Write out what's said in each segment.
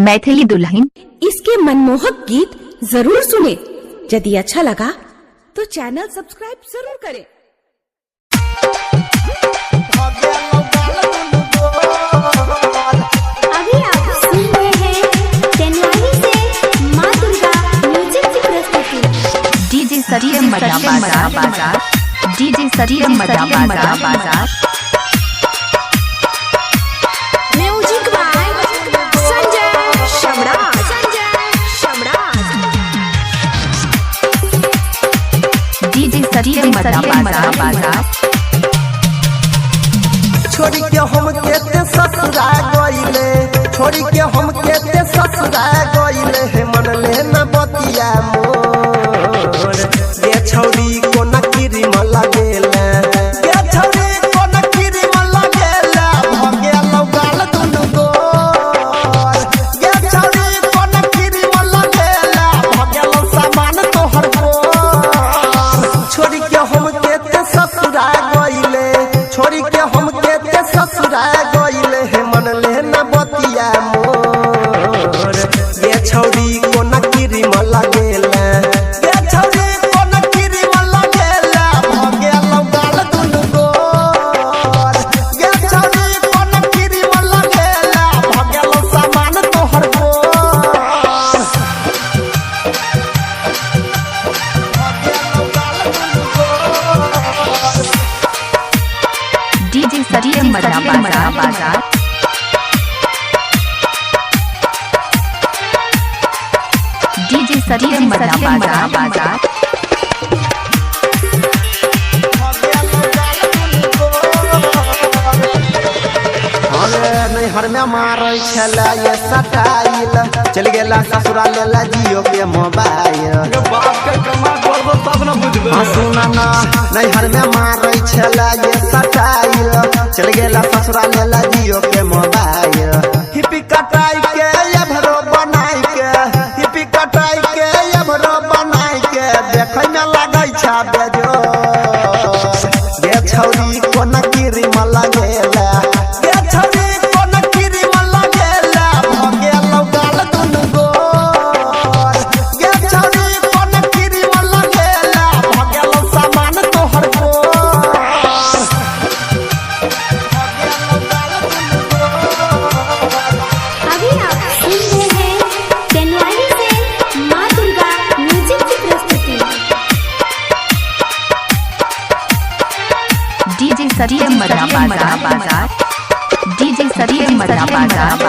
मैथिली दुल्हन। इसके मनमोहक गीत जरूर सुने। यदि अच्छा लगा तो चैनल सब्सक्राइब जरूर करें। अभी आप सुन रहे हैं तेनवाही से माँ दुर्गा म्यूजिक की प्रस्तुति। डीजे सरियम मजा बाजार, डीजे सरियम मजा बाजार। म्यूजिक बाय संजय शमराज। डीजे सरियम मजा बाजार। छोड़ी के हम केते ससुरा गइले, छोड़ी के हम केते ससुरा गइले हे मन ले न बतिया मोर। ये छौरी कोना किरी म लगेला, ये छौरी कोना किरी म लगेला, भगे लौगाल दुनु गोर। ये छौरी कोना किरी म लगेला, भगे लौ सामान तोहर गोर। छोड़ी के हम केते ससुरा गइले, छोड़ी के हम ससुरा गइले हे मन ले न बतिया मोर। ये छौरी कोना किरी म लगेला, ये छौरी कोना किरी म लगेला, भगे लौगाल दुनु गोर। ये छौरी कोना किरी म लगेला, भगे लौ सामान तोहर गोर। भगे लौगाल दुनु गोर। डीजे सरियम मजा बाजार। डीजे सरियम मजा बाजार। नैहर में मारै छला ये सटाइल, चल गेला ससुरा लेला जियो के मोबाइल। सुना ना नैहर में मारै छला ये सटाइल, चल गेला ससुरा लेला जियो के मोबाइल। हिपी कटाई के ये भरो बनाई के, हिपी कटाई के ये भरो बनाई के, देखै में लागै छा बेजोर। ये छौरी कोना किरी म लगेला, ये छौरी कोना किरी म लगेला, भगे लौगाल दुनु गोर। ये छौरी कोना किरी म लगेला, भगे लौ सामान तोहर गोर। भगे लौगाल दुनु गोर। अभी आप सुन रहे हैं तेनवाही से माँ दुर्गा म्यूजिक की प्रस्तुति। डीजे सरियम मजा बाजार। डीजे सरियम मजा बाजार।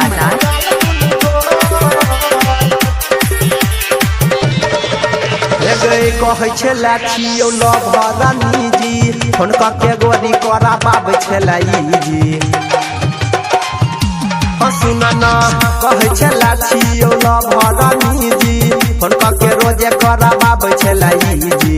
गई कहै छै लाठियो लभरानी जी, फोन के गोरी करा बाब छलाई जी। सुना ना कहै छै लाठियो लभरानी जी, फोन के रोजे करा बाब छलाई जी।